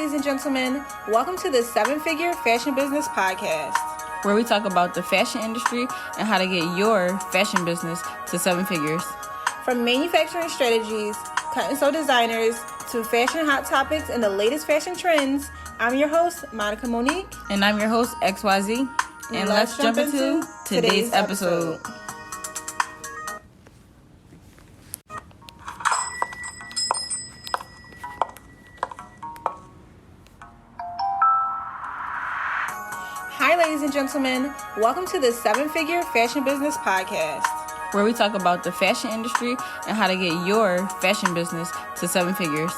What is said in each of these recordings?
ladies and gentlemen. Welcome to the Seven Figure Fashion Business Podcast, where we talk about the fashion industry and how to get your fashion business to seven figures. From manufacturing strategies, cut and sew designers, to fashion hot topics and the latest fashion trends, I'm your host, Monica Monique. And I'm your host, XYZ. And let's jump into today's episode. Hi, ladies and gentlemen. Welcome to the Seven Figure Fashion Business Podcast, where we talk about the fashion industry and how to get your fashion business to seven figures.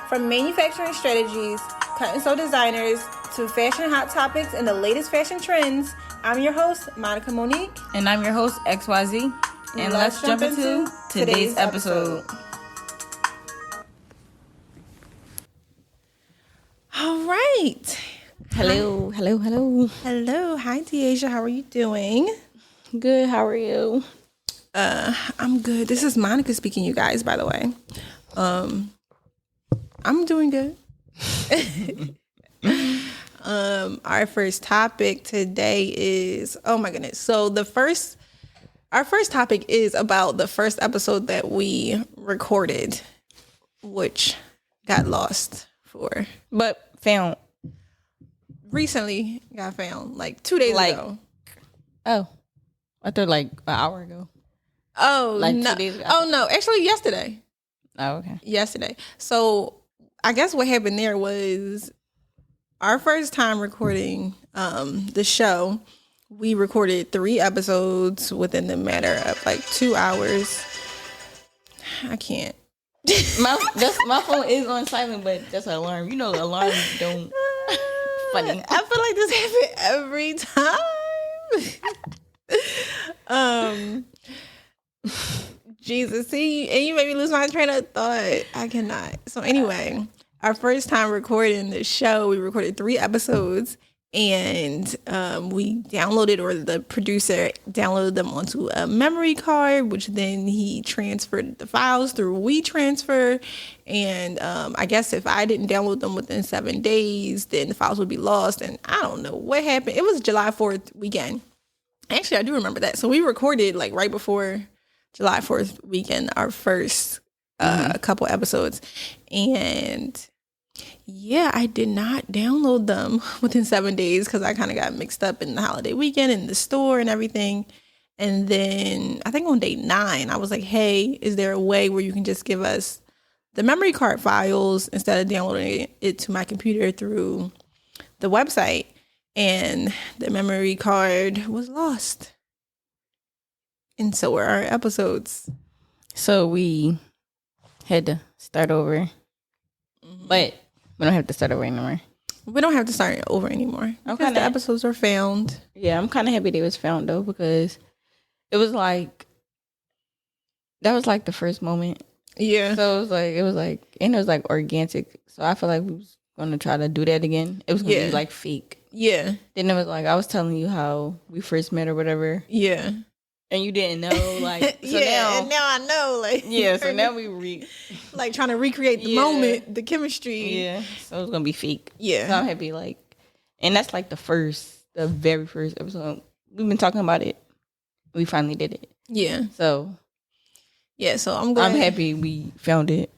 From manufacturing strategies, cut and sew designers, to fashion hot topics and the latest fashion trends, I'm your host, Monica Monique. And I'm your host, XYZ. And let's jump into today's episode. All right. Hello. Hello. Hi, Deasia. How are you doing? Good. How are you? I'm good. This is Monica speaking, you guys, by the way. I'm doing good. Our first topic today is, oh my goodness. So our first topic is about the first episode that we recorded, which got lost but found. Recently got found, like 2 days ago. Oh, I thought like an hour ago. Oh, like no. 2 days ago. Oh, no. Actually, yesterday. Oh, okay. Yesterday. So I guess what happened there was our first time recording the show. We recorded 3 episodes within the matter of like 2 hours. I can't. My phone is on silent, but that's an alarm. You know, the alarm don't. Funny. I feel like this happens every time. Jesus, see, and you made me lose my train of thought. I cannot. So anyway, our first time recording the show, we recorded 3 episodes, and we downloaded, or the producer downloaded them onto a memory card, which then he transferred the files through WeTransfer. And I guess if I didn't download them within 7 days, then the files would be lost. And I don't know what happened. It was July 4th weekend. Actually, I do remember that. So we recorded like right before July 4th weekend, our first couple episodes. And yeah, I did not download them within 7 days because I kind of got mixed up in the holiday weekend in the store and everything. And then I think on day 9, I was like, hey, is there a way where you can just give us the memory card files instead of downloading it to my computer through the website? And the memory card was lost. And so were our episodes. So we had to start over. But we don't have to start over anymore. We don't have to start over anymore. Because the episodes are found. Yeah, I'm kind of happy they was found, though, because it was like, that was like the first moment. Yeah. So it was like organic. So I feel like we was going to try to do that again. It was going to be like fake. Yeah. Then it was like, I was telling you how we first met or whatever. Yeah. And you didn't know, like, so and now I know, like. Yeah, so now we like trying to recreate the moment, the chemistry. Yeah, so it's gonna be fake. Yeah. So I'm happy, like, and that's like the very first episode. We've been talking about it. We finally did it. Yeah. So. Yeah, so I'm glad. I'm happy we found it.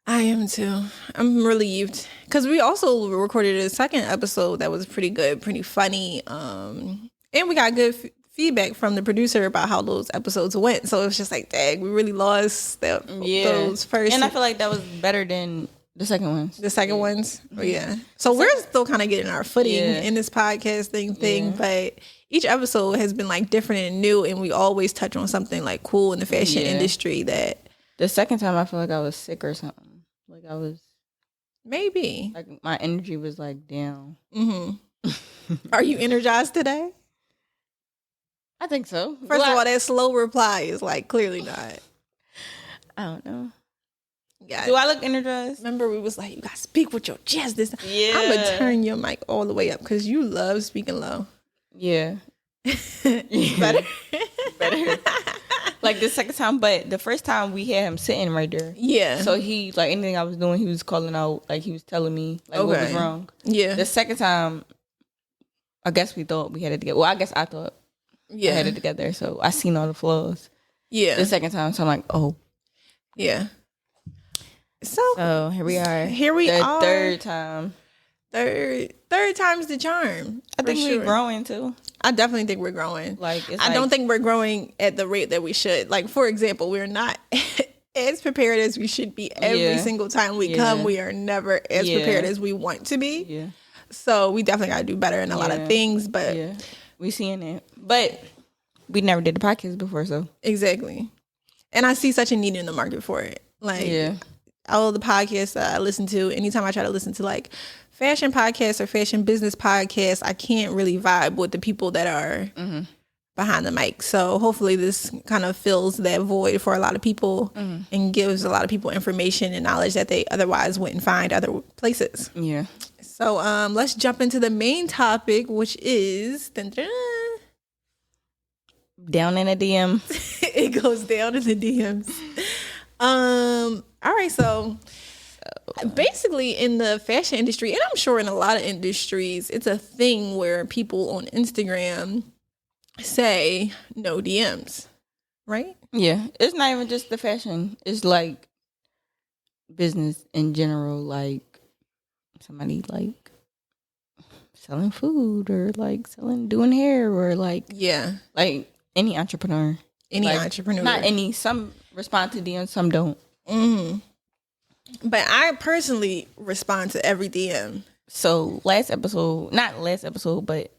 I am too. I'm relieved. Because we also recorded a second episode that was pretty good, pretty funny. And we got good feedback from the producer about how those episodes went. So it was just like, dang, we really lost those first. And I feel like that was better than the second ones. The second ones? Oh, yeah. So we're still kind of getting our footing in this podcasting thing. But each episode has been like different and new. And we always touch on something like cool in the fashion industry that. The second time I feel like I was sick or something. Like I was. Maybe. Like my energy was like down. Mm-hmm. Are you energized today? I think so. First of all, that slow reply is like clearly not. I don't know. Yeah. Do I look energized? Remember, we was like, you gotta speak with your chest this time. Yeah. I'm gonna turn your mic all the way up because you love speaking low. Yeah. Better. Better. like the second time, but the first time we had him sitting right there. Yeah. So he, like, anything I was doing, he was calling out, like, he was telling me, like, what was wrong. Yeah. The second time, I guess we thought we had it together. Well, I guess I thought I had it together. So I seen all the flaws. Yeah. The second time, so I'm like, oh. Yeah. So here we are. The third time. Third time's the charm. I think we're growing too. I definitely think we're growing. I don't think we're growing at the rate that we should. Like, for example, we're not as prepared as we should be every single time we come. We are never as prepared as we want to be. Yeah. So we definitely got to do better in a lot of things. But we seeing it. But we never did the podcast before, so exactly. And I see such a need in the market for it. Like, all the podcasts that I listen to, anytime I try to listen to like fashion podcasts or fashion business podcasts, I can't really vibe with the people that are behind the mic. So hopefully this kind of fills that void for a lot of people and gives a lot of people information and knowledge that they otherwise wouldn't find other places. Yeah. So let's jump into the main topic, which is down in the DM. It goes down in the DMs. All right, so basically in the fashion industry, and I'm sure in a lot of industries, it's a thing where people on Instagram say no DMs, right? Yeah, it's not even just the fashion. It's like business in general, like somebody like selling food or like doing hair or like like any entrepreneur. Not any. Some respond to DMs, some don't. But I personally respond to every DM. So not last episode, but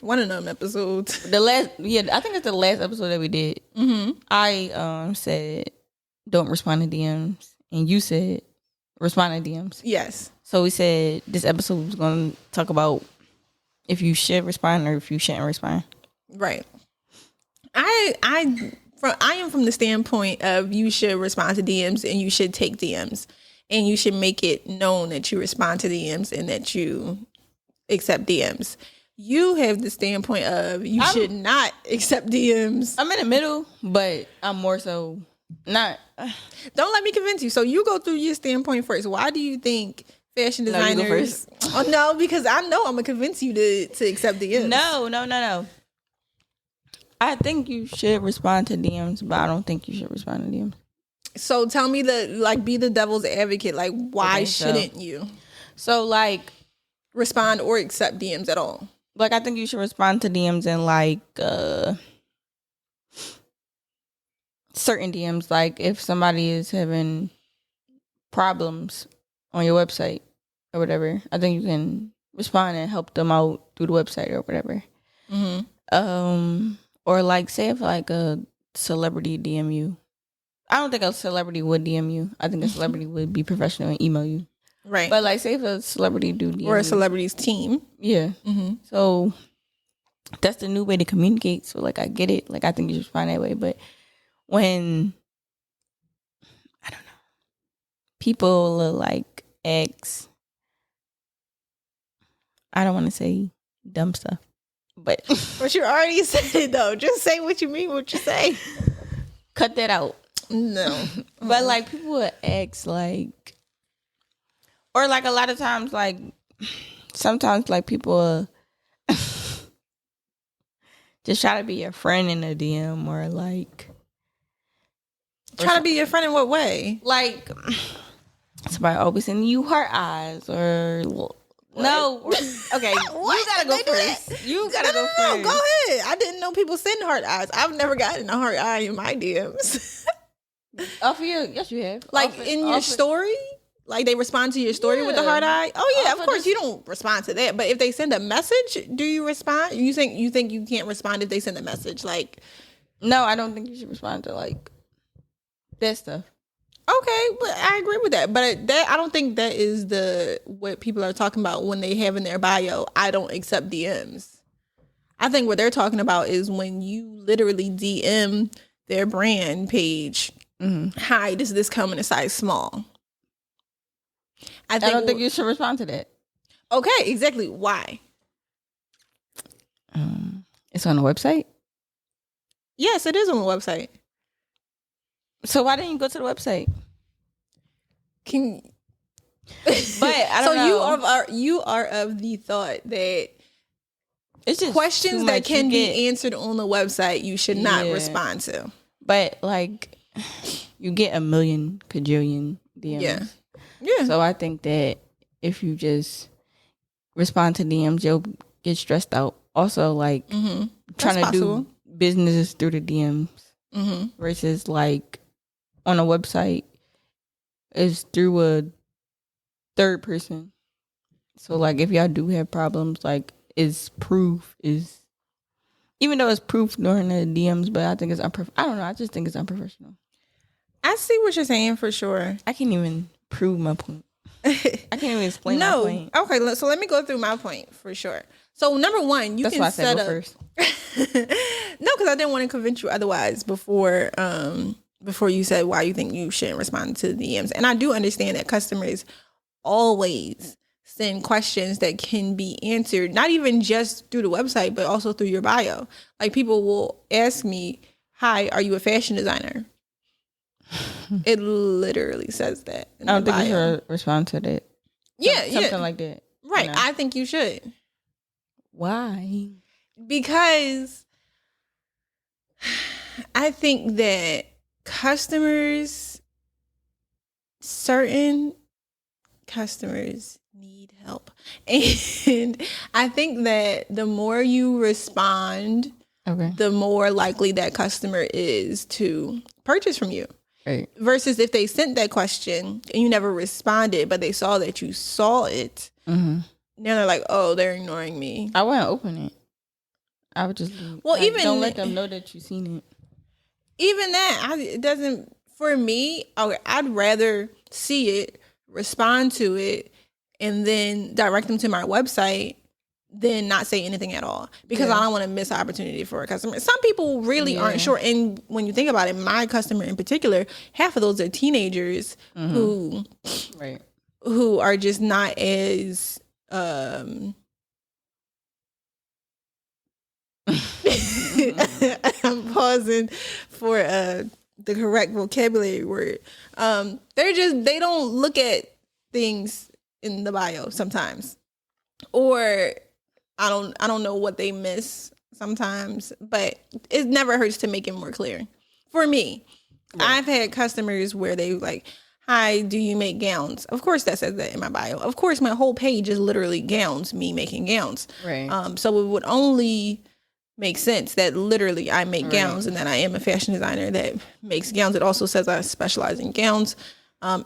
one of them episodes. I think it's the last episode that we did. I said don't respond to DMs, and you said respond to DMs. Yes. So we said this episode was going to talk about if you should respond or if you shouldn't respond. Right. I am from the standpoint of you should respond to DMs and you should take DMs and you should make it known that you respond to DMs and that you accept DMs. You have the standpoint of you should not accept DMs. I'm in the middle, but I'm more so not. Don't let me convince you. So you go through your standpoint first. Why do you think fashion designers? No, you go first. Oh no, because I know I'm gonna convince you to accept DMs. No. I think you should respond to DMs, but I don't think you should respond to DMs. So tell me be the devil's advocate. Like, why shouldn't you? So like respond or accept DMs at all? Like, I think you should respond to DMs in like certain DMs. Like if somebody is having problems on your website or whatever, I think you can respond and help them out through the website or whatever. Or like say if like a celebrity DM you. I don't think a celebrity would DM you. I think a celebrity would be professional and email you. Right. But like say if a celebrity do DM or a celebrity's team. Yeah. So that's the new way to communicate. So like I get it. Like I think you should respond that way. But when I don't know, people like X, I don't want to say dumb stuff. But you already said it though. Just say what you mean, what you say. Cut that out. No. But like people would ask like, or like a lot of times like sometimes like people just try to be your friend in a DM or like try to be your friend in what way? Like somebody always sending you heart eyes or what? No. Okay. You gotta go first. You gotta go first. No, go ahead. I didn't know people send heart eyes. I've never gotten a heart eye in my DMs. Off of you? Yes, you have. Like in your story? Like they respond to your story with the heart eye? Oh yeah, of course you don't respond to that. But if they send a message, do you respond? You think you can't respond if they send a message? Like, no, I don't think you should respond to like that stuff. Okay, but I agree with that. But that I don't think that is what people are talking about when they have in their bio, I don't accept DMs. I think what they're talking about is when you literally DM their brand page, hi, does this come in a size small? I don't think you should respond to that. Okay, exactly. Why? It's on the website? Yes, it is on the website. So why didn't you go to the website? Can But I don't know. you are of the thought that It's just questions too that much. can be answered on the website you should not respond to. But like, you get a million kajillion DMs. Yeah. So I think that if you just respond to DMs, you'll get stressed out. Also, like trying to do businesses through the DMs versus like on a website is through a third person. So like if y'all do have problems, like even though it's proof during the DMs, but I think it's I don't know. I just think it's unprofessional. I see what you're saying for sure. I can't even prove my point. I can't even explain my point. Okay, so let me go through my point for sure. So number one, That's can why I said set up first. No, because I didn't want to convince you otherwise before you said why you think you shouldn't respond to the DMs. And I do understand that customers always send questions that can be answered, not even just through the website, but also through your bio. Like people will ask me, "Hi, are you a fashion designer?" It literally says that in I don't the think you bio. should respond to that. Something like that. Right. You know? I think you should. Why? Because I think that certain customers need help. And I think that the more you respond, the more likely that customer is to purchase from you. Right. Versus if they sent that question and you never responded, but they saw that you saw it, now they're like, "Oh, they're ignoring me." I wouldn't open it. I would just don't let them know that you've seen it. Even that, it doesn't. For me, I'd rather see it, respond to it, and then direct them to my website than not say anything at all, because I don't want to miss an opportunity for a customer. Some people really aren't sure, and when you think about it, my customer in particular, half of those are teenagers who are just not as I'm pausing for the correct vocabulary word. They don't look at things in the bio sometimes, or I don't know what they miss sometimes, but it never hurts to make it more clear. For me, I've had customers where they like, "Hi, do you make gowns?" Of course that says that in my bio. Of course my whole page is literally gowns, me making gowns. Right. So it would only make sense that literally I make gowns and that I am a fashion designer that makes gowns. It also says I specialize in gowns.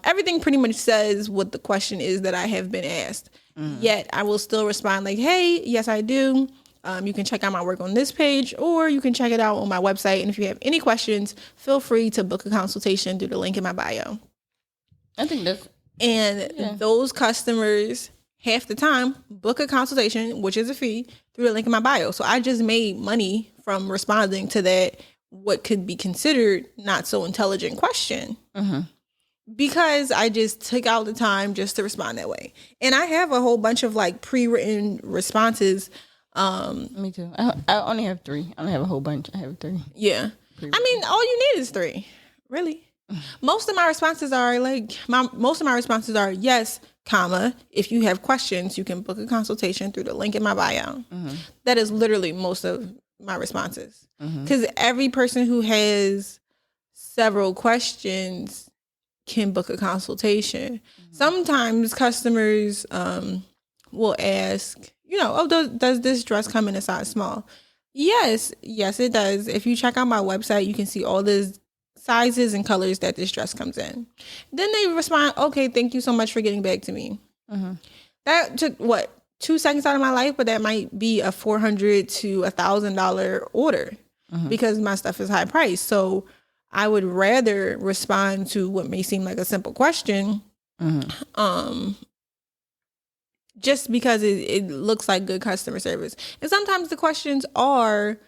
Everything pretty much says what the question is that I have been asked. Yet I will still respond like, "Hey, yes, I do. You can check out my work on this page, or you can check it out on my website. And if you have any questions, feel free to book a consultation through the link in my bio." I think that's... And those customers, half the time, book a consultation, which is a fee, through the link in my bio. So I just made money from responding to that, what could be considered not so intelligent question. Because I just took out the time just to respond that way. And I have a whole bunch of like pre-written responses. Me too. I only have 3. I don't have a whole bunch. I have 3. Yeah. I mean, all you need is 3. Really. Most of my responses are yes, comma, if you have questions, you can book a consultation through the link in my bio. That is literally most of my responses. Because every person who has several questions can book a consultation. Sometimes customers will ask, does this dress come in a size small? Yes, it does. If you check out my website, you can see all the sizes and colors that this dress comes in. Then they respond, "Okay, thank you so much for getting back to me." That took 2 seconds out of my life, but that might be a $400 to $1,000 order because my stuff is high priced. So I would rather respond to what may seem like a simple question, just because it looks like good customer service. And sometimes the questions are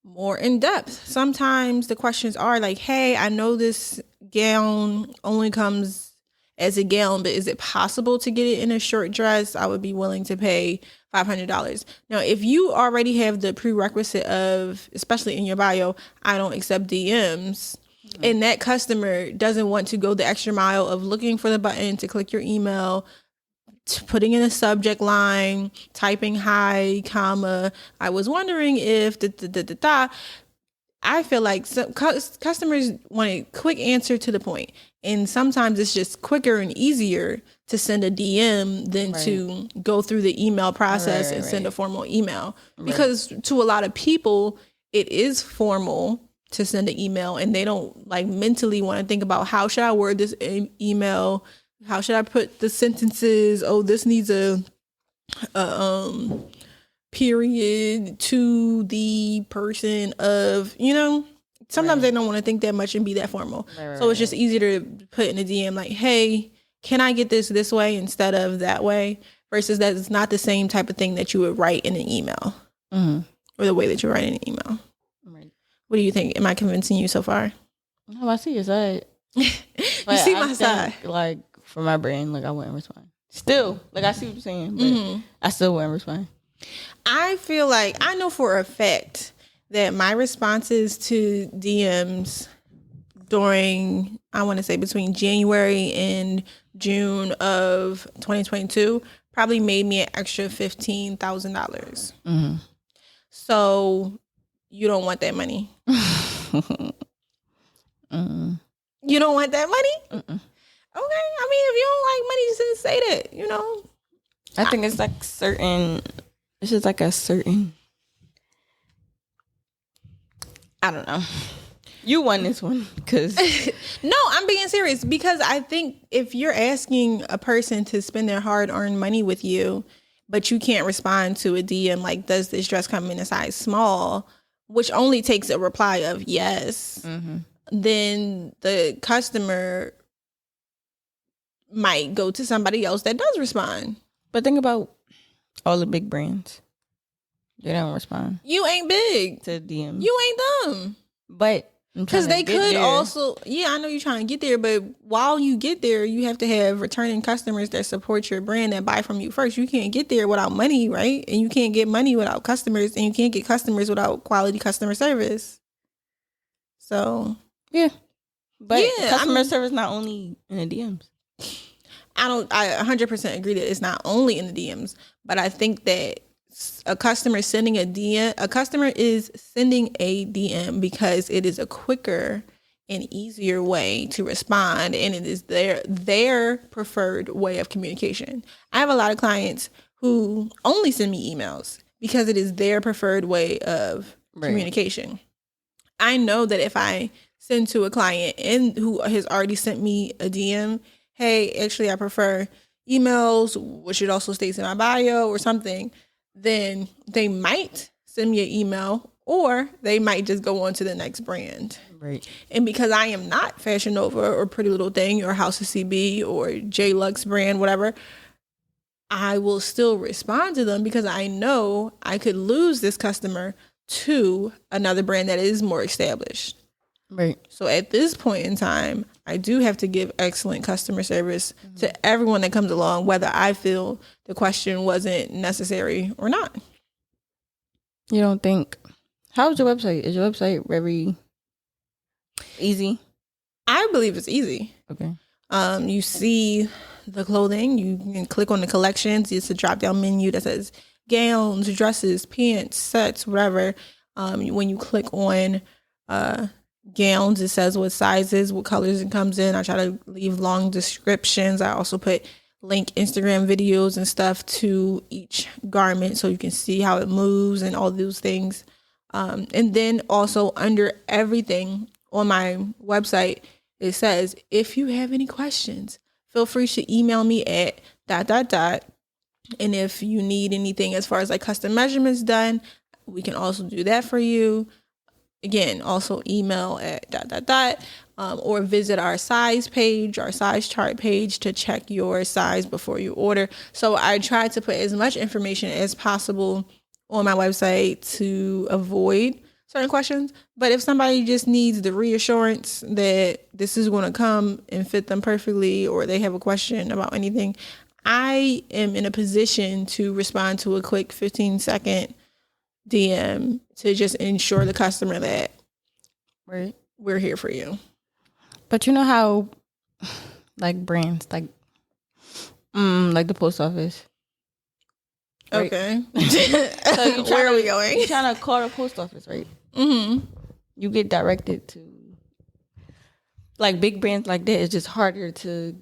more in depth. Sometimes the questions are like, "Hey, I know this gown only comes as a gown, but is it possible to get it in a short dress? I would be willing to pay $500. Now, if you already have the prerequisite of, especially in your bio, "I don't accept DMs," and that customer doesn't want to go the extra mile of looking for the button to click your email, putting in a subject line, typing hi, comma, I was wondering if I feel like some customers want a quick answer to the point. And sometimes it's just quicker and easier to send a DM than to go through the email process and send a formal email. Because to a lot of people, it is formal to send an email, and they don't like mentally want to think about how should I word this email? How should I put the sentences? Oh, this needs a period to the person of, sometimes they don't want to think that much and be that formal. So it's just easier to put in a DM like, hey, can I get this way instead of that way? Versus that it's not the same type of thing that you would write in an email or the way that you write in an email. Right. What do you think? Am I convincing you so far? No, I see your side. You see my side. Like, for my brain, like, I wouldn't respond. Still, like, I see what you're saying, but I still wouldn't respond. I feel like I know for a fact that my responses to DMs during, I want to say between January and June of 2022 probably made me an extra $15,000. So you don't want that money. You don't want that money? Okay. I mean, if you don't like money, just didn't say that, I think it's like it's just like a certain, I don't know. You won this one because no, I'm being serious, because I think if you're asking a person to spend their hard-earned money with you, but you can't respond to a DM like, does this dress come in a size small, which only takes a reply of yes, then the customer might go to somebody else that does respond. But think about all the big brands. They don't respond. You ain't big to DMs. You ain't dumb. But because they could also, I know you're trying to get there, but while you get there, you have to have returning customers that support your brand, that buy from you first. You can't get there without money, right? And you can't get money without customers, and you can't get customers without quality customer service. So yeah, but customer service not only in the DMs. I 100% agree that it's not only in the DMs, but I think that a customer is sending a DM because it is a quicker and easier way to respond, and it is their preferred way of communication. I have a lot of clients who only send me emails because it is their preferred way of communication. I know that if I send to a client and who has already sent me a DM, hey, actually I prefer emails, which it also states in my bio or something, then they might send me an email, or they might just go on to the next brand. Right. And because I am not Fashion Nova or Pretty Little Thing or House of CB or J Lux brand, whatever, I will still respond to them because I know I could lose this customer to another brand that is more established. Right. So at this point in time, I do have to give excellent customer service to everyone that comes along, whether I feel the question wasn't necessary or not. You don't think? How's your website? Is your website very easy? I believe it's easy. Okay. You see the clothing. You can click on the collections. It's a drop-down menu that says gowns, dresses, pants, sets, whatever. When you click on gowns, it says what sizes, what colors it comes in. I try to leave long descriptions. I also put link Instagram videos and stuff to each garment so you can see how it moves and all those things. And then also under everything on my website, it says, if you have any questions, feel free to email me at ... And if you need anything as far as like custom measurements done, we can also do that for you. Again, also email at ... Or visit our size page, our size chart page to check your size before you order. So I try to put as much information as possible on my website to avoid certain questions. But if somebody just needs the reassurance that this is going to come and fit them perfectly, or they have a question about anything, I am in a position to respond to a quick 15-second DM to just ensure the customer that we're here for you. But you know how, like brands, like the post office. Right? Okay. So where are we going? You're trying to call the post office, right? Mm-hmm. You get directed to, like, big brands like that. It's just harder to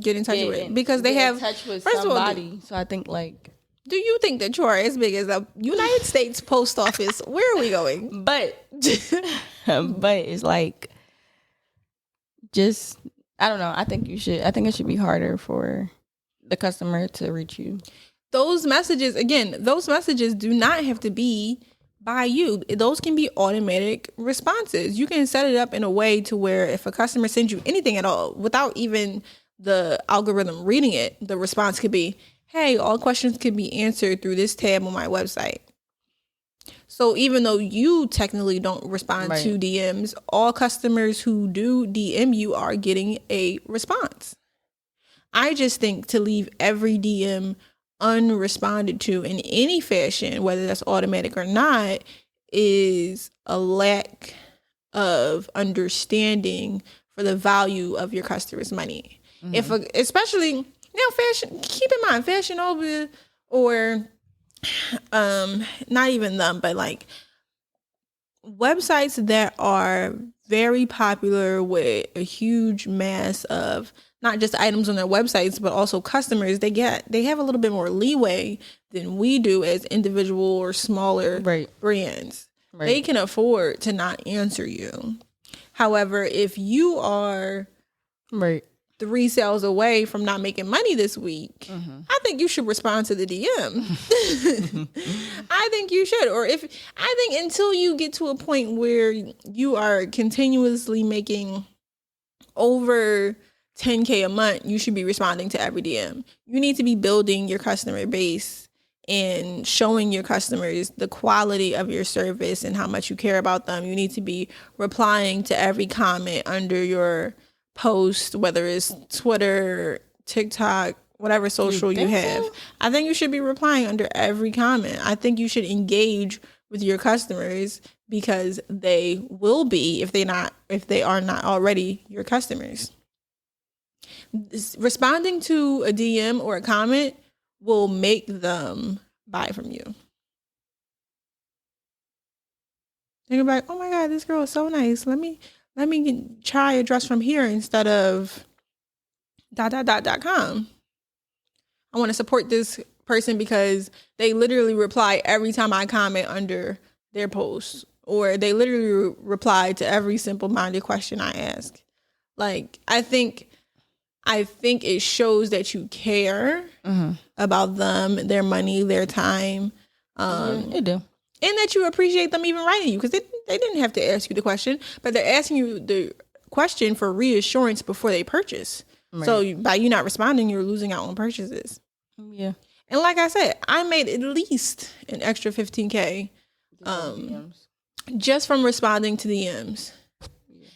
Get in touch with, because they have, in touch with first of all, somebody. So I think, like, do you think that you are as big as the United States Post Office? Where are we going? but it's like, just, I don't know. I think it should be harder for the customer to reach you. Those messages do not have to be by you. Those can be automatic responses. You can set it up in a way to where if a customer sends you anything at all, without even the algorithm reading it, the response could be, hey, all questions can be answered through this tab on my website. So even though you technically don't respond to DMs, all customers who do DM you are getting a response. I just think to leave every DM unresponded to in any fashion, whether that's automatic or not, is a lack of understanding for the value of your customer's money. Mm-hmm. Especially now, fashion. Keep in mind, Fashion Nova, or not even them, but like websites that are very popular with a huge mass of not just items on their websites, but also customers. They have a little bit more leeway than we do as individual or smaller brands. Right. They can afford to not answer you. However, if you are 3 sales away from not making money this week, I think you should respond to the DM. I think you should. Or I think until you get to a point where you are continuously making over 10K a month, you should be responding to every DM. You need to be building your customer base and showing your customers the quality of your service and how much you care about them. You need to be replying to every comment under your post, whether it's Twitter, TikTok, whatever social you have. So? I think you should be replying under every comment. I think you should engage with your customers because they will be, if they are not already your customers. Responding to a DM or a comment will make them buy from you. They're like, oh my God, this girl is so nice. Let me try a dress from here instead of ... .com. I want to support this person because they literally reply every time I comment under their post, or they literally reply to every simple-minded question I ask. Like, I think it shows that you care about them, their money, their time. They do. And that you appreciate them even writing you, because they didn't have to ask you the question, but they're asking you the question for reassurance before they purchase. Right. So by you not responding, you're losing out on purchases. Yeah. And like I said, I made at least an extra 15K just from responding to DMs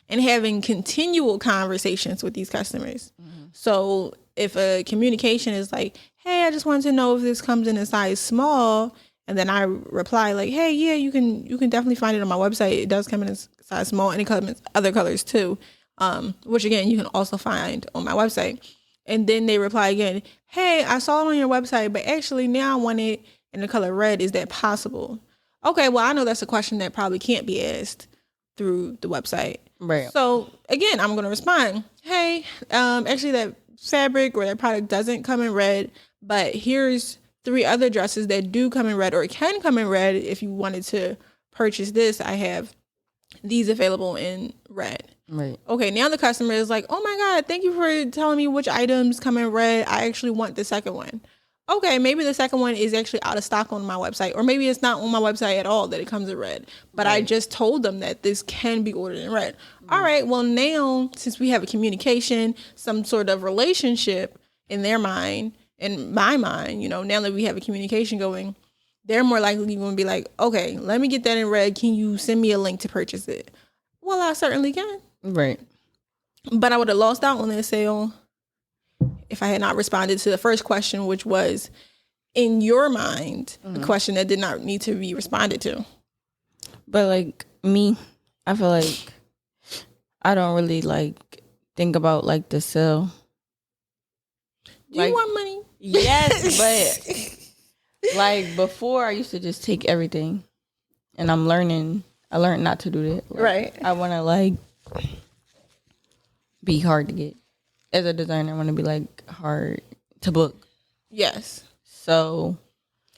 and having continual conversations with these customers. So if a communication is like, hey, I just wanted to know if this comes in a size small, and then I reply like, hey, yeah, you can definitely find it on my website. It does come in a size small, and it comes in other colors too, which again, you can also find on my website. And then they reply again, hey, I saw it on your website, but actually now I want it in the color red. Is that possible? Okay, well, I know that's a question that probably can't be asked through the website. Right. So again, I'm going to respond, hey, actually that fabric or that product doesn't come in red, but here's 3 other dresses that do come in red or can come in red. If you wanted to purchase this, I have these available in red. Right. Okay, now the customer is like, oh my God, thank you for telling me which items come in red. I actually want the second one. Okay, maybe the second one is actually out of stock on my website, or maybe it's not on my website at all that it comes in red. But I just told them that this can be ordered in red. All right, well now, since we have a communication, some sort of relationship in their mind, in my mind, now that we have a communication going, they're more likely going to be like, okay, let me get that in red. Can you send me a link to purchase it? Well, I certainly can. Right. But I would have lost out on that sale if I had not responded to the first question, which was, in your mind, a question that did not need to be responded to. But like me, I feel like I don't really like think about like the sell. Do you want money? Yes, but like before, I used to just take everything, and I learned not to do that. Like, Right. I want to like be hard to get. As a designer, I want to be like hard to book. Yes. So,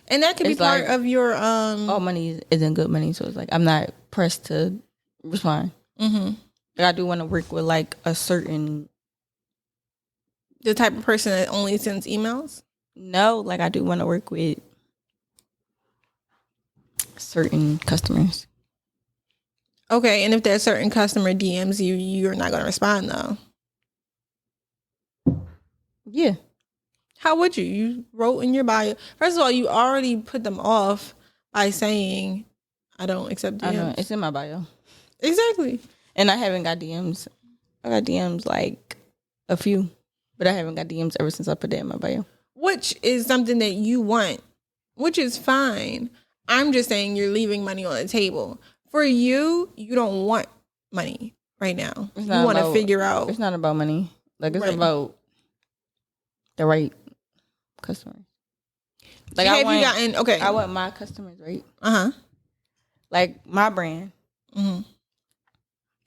and that could be part like, of your all money isn't good money, so it's like I'm not pressed to respond. Mm-hmm. Like, I do want to work with like a certain, the type of person that only sends emails. No, like I do want to work with certain customers. Okay, and if that certain customer DMs you, you're not going to respond though. Yeah. How would you? You wrote in your bio. First of all, you already put them off by saying, "I don't accept DMs." I know, it's in my bio. Exactly. And I haven't got DMs. I got DMs like a few, but I haven't got DMs ever since I put that in my bio. Which is something that you want, which is fine. I'm just saying you're leaving money on the table. For you, you don't want money right now. You want to figure out. It's not about money. Like, it's Right. about the right customers. Like, have you gotten, okay. I want my customers, right? Uh-huh. Like, my brand. Mm-hmm.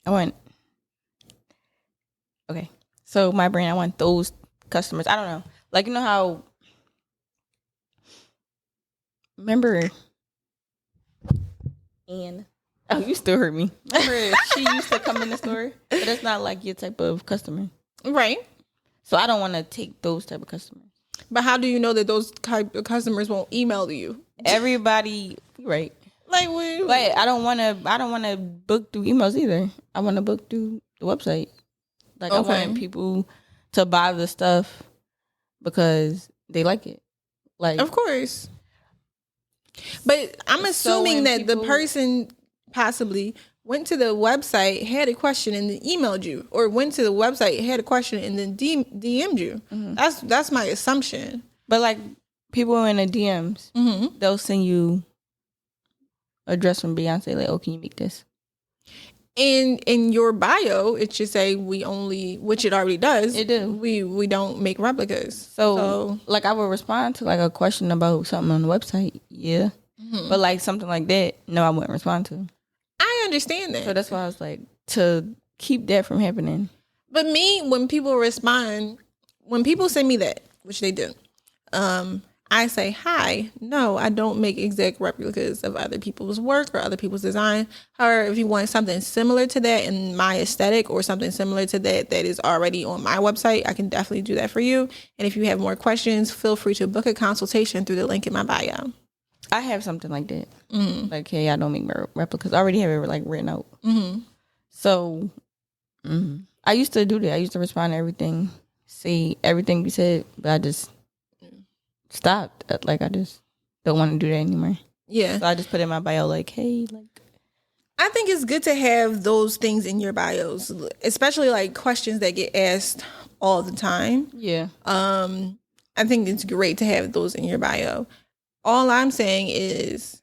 I want, okay. So, my brand, I want those customers. I don't know. Like, you know how, remember, Anne? Oh, you still heard me. Remember, she used to come in the store, but that's not like your type of customer. Right. So I don't want to take those type of customers. But how do you know that those type of customers won't email you? Everybody, right? Like, But I don't want to book through emails either. I want to book through the website. Like, okay. I want people to buy the stuff because they like it. Like, of course. But I'm assuming that the person possibly went to the website, had a question, and then emailed you, or went to the website, had a question, and then DM'd you. Mm-hmm. That's my assumption. But like people in the DMs, mm-hmm. they'll send you a dress from Beyonce. Like, oh, can you make this? And in your bio, it should say we only, which it already does. It do. We don't make replicas. So like I would respond to like a question about something on the website. Yeah. Mm-hmm. But like something like that, no, I wouldn't respond to. I understand that. So that's why I was like, to keep that from happening. But me, when people respond, when people send me that, which they do, I say, hi, no, I don't make exact replicas of other people's work or other people's design. However, if you want something similar to that in my aesthetic or something similar to that that is already on my website, I can definitely do that for you. And if you have more questions, feel free to book a consultation through the link in my bio. I have something like that. Mm-hmm. Like, hey, I don't make my replicas. I already have it like written out. Mm-hmm. So I used to do that. I used to respond to everything, say everything you said, but I just stopped. Like, I just don't want to do that anymore. Yeah. So I just put in my bio like, hey, like. I think it's good to have those things in your bios, especially like questions that get asked all the time. Yeah. I think it's great to have those in your bio. All I'm saying is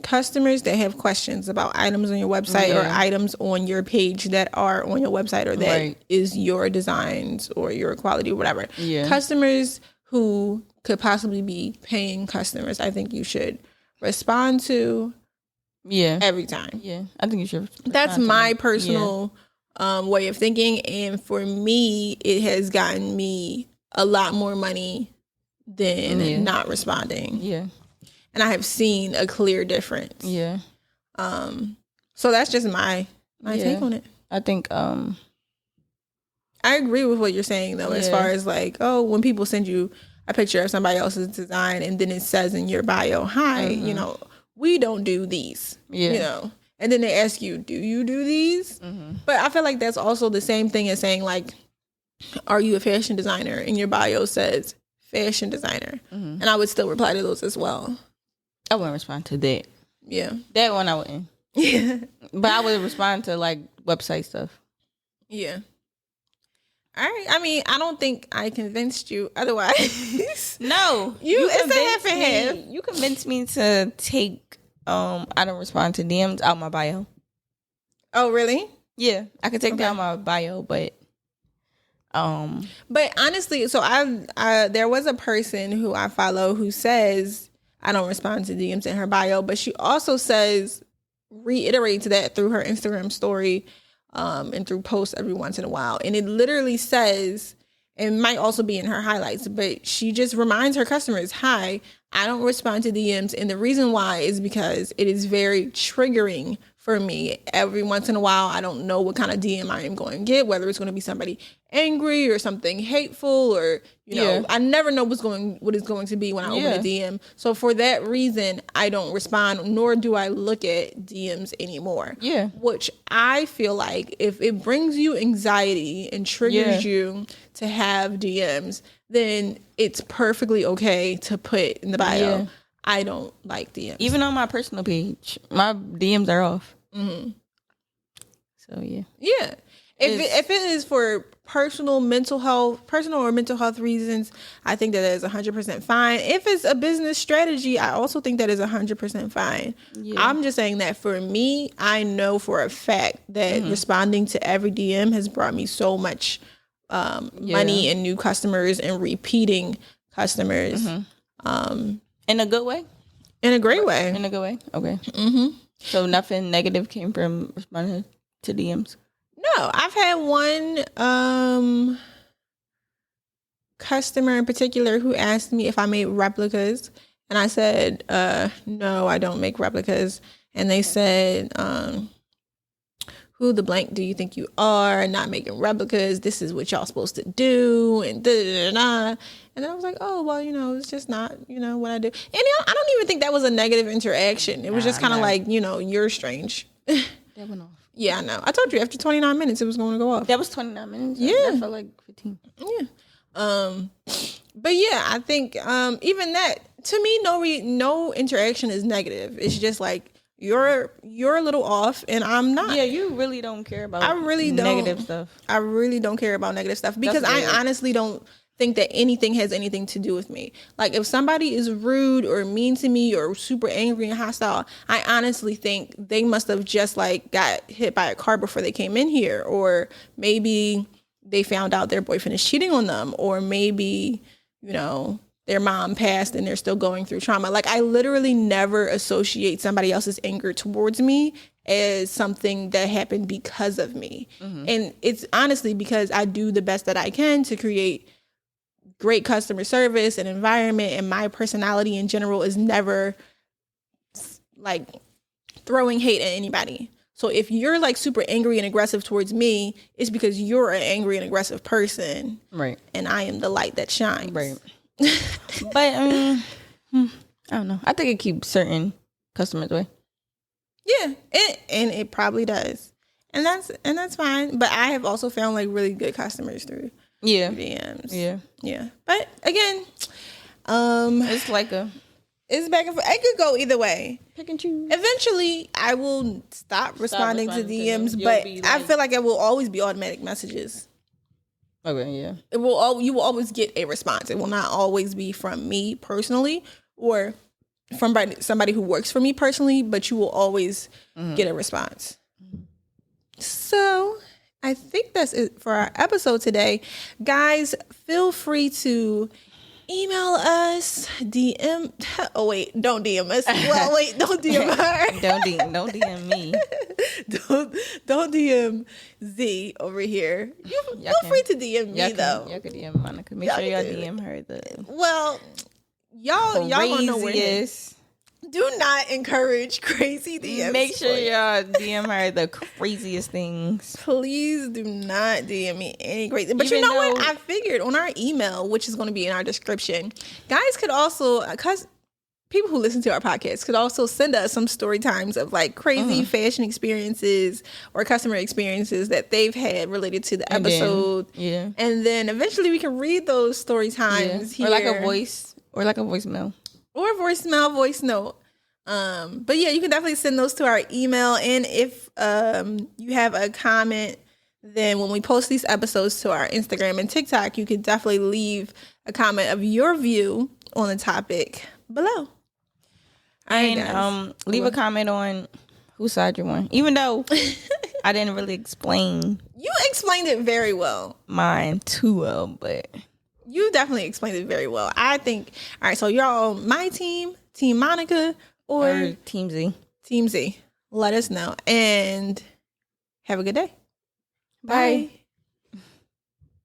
customers that have questions about items on your website or items on your page that are on your website or that is your designs or your quality or whatever. Yeah. Customers who could possibly be paying customers, I think you should respond to every time. Yeah, I think you should. That's my personal way of thinking. And for me, it has gotten me a lot more money than not responding. Yeah. And I have seen a clear difference. Yeah. So that's just my take on it. I think I agree with what you're saying though, as far as like, oh, when people send you a picture of somebody else's design and then it says in your bio, hi, you know, we don't do these. Yeah. You know. And then they ask you, do you do these? Mm-hmm. But I feel like that's also the same thing as saying like, are you a fashion designer? And your bio says fashion designer. Mm-hmm. And I would still reply to those as well. I wouldn't respond to that. Yeah. That one I wouldn't. Yeah. But I would respond to like website stuff. Yeah. All right. I mean, I don't think I convinced you otherwise. No. It's a half and half. You convinced me to take I don't respond to DMs out my bio. Oh, really? Yeah. I could take that out my bio, but But honestly, so I there was a person who I follow who says I don't respond to DMs in her bio, but she also reiterates that through her Instagram story, and through posts every once in a while. And it literally says, it might also be in her highlights, but she just reminds her customers, hi, I don't respond to DMs. And the reason why is because it is very triggering for me. Every once in a while, I don't know what kind of DM I am going to get, whether it's going to be somebody angry or something hateful, or I never know what it's going to be when I open a DM. So for that reason, I don't respond, nor do I look at DMs anymore. Yeah. Which I feel like if it brings you anxiety and triggers you to have DMs, then it's perfectly okay to put in the bio. Yeah. I don't like DMs. Even on my personal page, my DMs are off. Mm-hmm. So yeah. If it is for personal or mental health reasons, I think that is 100% fine. If it's a business strategy, I also think that is 100% fine. Yeah. I'm just saying that for me, I know for a fact that responding to every DM has brought me so much money and new customers and repeating customers. In a good way? In a great way. In a good way? Okay. Mm-hmm. So nothing negative came from responding to DMs? No, I've had one customer in particular who asked me if I made replicas. And I said, no, I don't make replicas. And they said, who the blank do you think you are? Not making replicas. This is what y'all supposed to do. And da-da-da-da. And then I was like, oh, well, it's just not, what I do. And I don't even think that was a negative interaction. It was just kind of like, you're strange. That went off. Yeah, I know. I told you after 29 minutes it was going to go off. That was 29 minutes? Yeah. That felt like 15. Yeah. But yeah, I think even that, to me, no interaction is negative. It's just like, you're a little off and I'm not. Yeah, you really don't care about negative stuff. I really don't care about negative stuff because I honestly don't think that anything has anything to do with me. Like if somebody is rude or mean to me or super angry and hostile, I honestly think they must have just like got hit by a car before they came in here, or maybe they found out their boyfriend is cheating on them, or maybe, their mom passed and they're still going through trauma. Like I literally never associate somebody else's anger towards me as something that happened because of me. Mm-hmm. And it's honestly because I do the best that I can to create great customer service and environment, and my personality in general is never like throwing hate at anybody. So if you're like super angry and aggressive towards me, it's because you're an angry and aggressive person. Right. And I am the light that shines. Right. But I mean, I don't know. I think it keeps certain customers away. Yeah, and it probably does. And that's fine. But I have also found like really good customers through DMs. Yeah. But again, it's back and forth. It could go either way. Pick and choose. Eventually, I will stop responding to DMs, but I feel like it will always be automatic messages. Okay, yeah. You will always get a response. It will not always be from me personally or from somebody who works for me personally, but you will always get a response. So I think that's it for our episode today. Guys, feel free to email us, DM. Oh wait, don't DM us. Well, wait, don't DM her. don't DM me. Don't DM Z over here. Feel free to DM me though. Y'all can DM Monica. Make sure y'all DM her. Well, y'all gonna know where it is. Do not encourage crazy DMs. Make sure y'all DM her the craziest things. Please do not DM me any crazy. But you know what? I figured on our email, which is going to be in our description, guys could also, because people who listen to our podcast could also send us some story times of like crazy fashion experiences or customer experiences that they've had related to the episode. And then eventually we can read those story times here. Or like a voicemail. Or voice note. But yeah, you can definitely send those to our email. And if you have a comment, then when we post these episodes to our Instagram and TikTok, you can definitely leave a comment of your view on the topic below. And leave a comment on Whose side you want? Even though I didn't really explain You explained it very well. mine too well, but You definitely explained it very well. I think. All right, so you're on my team, Team Monica, or Team Z. Team Z. Let us know and have a good day. Bye. Bye.